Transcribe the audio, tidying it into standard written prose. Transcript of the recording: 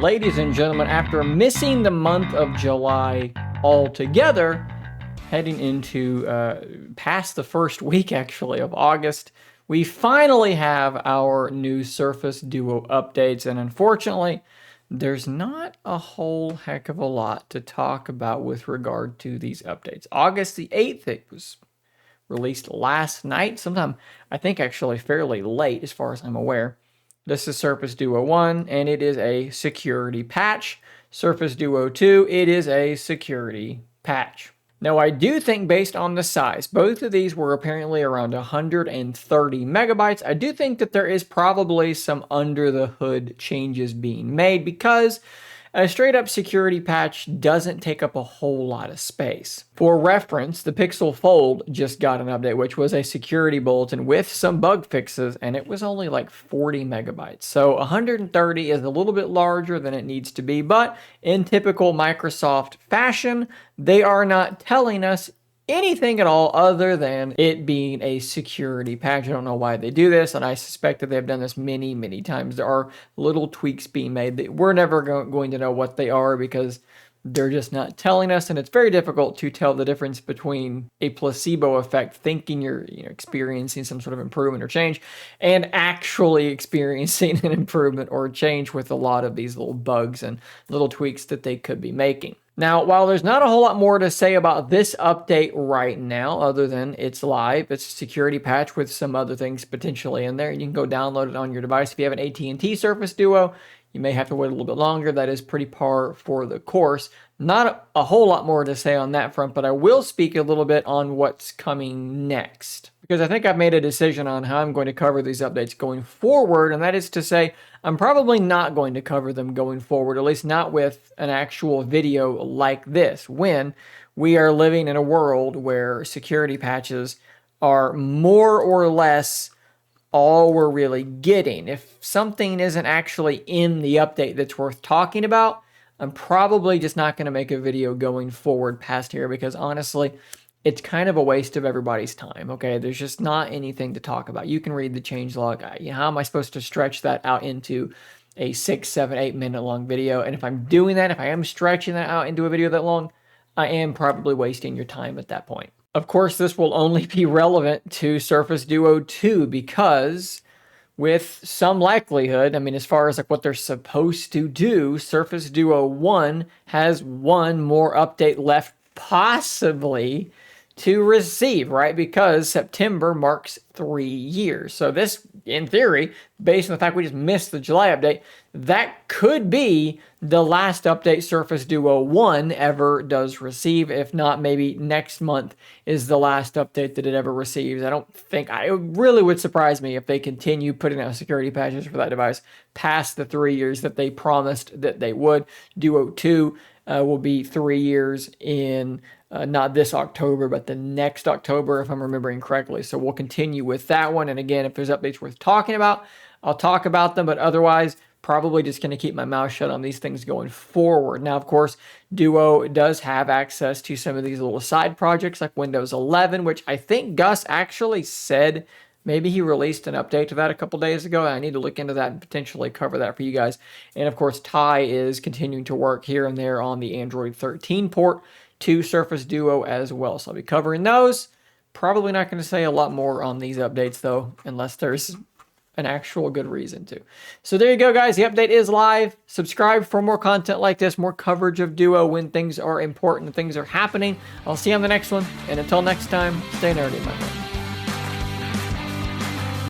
ladies and gentlemen, after missing the month of July altogether, heading into past the first week actually of August, we finally have our new Surface Duo updates, and unfortunately, there's not a whole heck of a lot to talk about with regard to these updates. August the 8th, it was released last night, sometime I think actually fairly late as far as I'm aware. This is Surface Duo 1, and it is a security patch. Surface Duo 2, it is a security patch. Now, I do think based on the size, both of these were apparently around 130 megabytes. I do think that there is probably some under the hood changes being made because a straight up security patch doesn't take up a whole lot of space. For reference, the Pixel Fold just got an update, which was a security bulletin with some bug fixes, and it was only like 40 megabytes. So 130 is a little bit larger than it needs to be, but in typical Microsoft fashion, they are not telling us anything at all other than it being a security patch. I don't know why they do this, and I suspect that they've done this many, many times. There are little tweaks being made that we're never going to know what they are because they're just not telling us, and it's very difficult to tell the difference between a placebo effect, thinking you're experiencing some sort of improvement or change, and actually experiencing an improvement or change with a lot of these little bugs and little tweaks that they could be making. Now, while there's not a whole lot more to say about this update right now, other than it's live, it's a security patch with some other things potentially in there. You can go download it on your device. If you have an AT&T Surface Duo, you may have to wait a little bit longer. That is pretty par for the course. Not a whole lot more to say on that front, but I will speak a little bit on what's coming next, because I think I've made a decision on how I'm going to cover these updates going forward, and that is to say I'm probably not going to cover them going forward, at least not with an actual video like this, when we are living in a world where security patches are more or less all we're really getting. If something isn't actually in the update that's worth talking about, I'm probably just not going to make a video going forward past here because honestly, it's kind of a waste of everybody's time, okay? There's just not anything to talk about. You can read the changelog. How am I supposed to stretch that out into a 6, 7, 8 minute long video? And if I'm doing that, if I am stretching that out into a video that long, I am probably wasting your time at that point. Of course, this will only be relevant to Surface Duo 2 because with some likelihood, I mean, as far as like what they're supposed to do, Surface Duo 1 has one more update left possibly to receive, right? Because September marks 3 years. So this, in theory, based on the fact we just missed the July update, that could be the last update Surface Duo 1 ever does receive. If not, maybe next month is the last update that it ever receives. It really would surprise me if they continue putting out security patches for that device past the 3 years that they promised that they would. Duo 2 will be 3 years in not this October, but the next October, if I'm remembering correctly. So we'll continue with that one. And again, if there's updates worth talking about, I'll talk about them. But otherwise, probably just going to keep my mouth shut on these things going forward. Now, of course, Duo does have access to some of these little side projects like Windows 11, which I think Gus actually said maybe he released an update to that a couple days ago. I need to look into that and potentially cover that for you guys. And of course, Ty is continuing to work here and there on the Android 13 port to Surface Duo as well. So I'll be covering those. Probably not going to say a lot more on these updates though, unless there's an actual good reason to. So there you go, guys. The update is live. Subscribe for more content like this, more coverage of Duo when things are important and things are happening. I'll see you on the next one. And until next time, stay nerdy, my friend.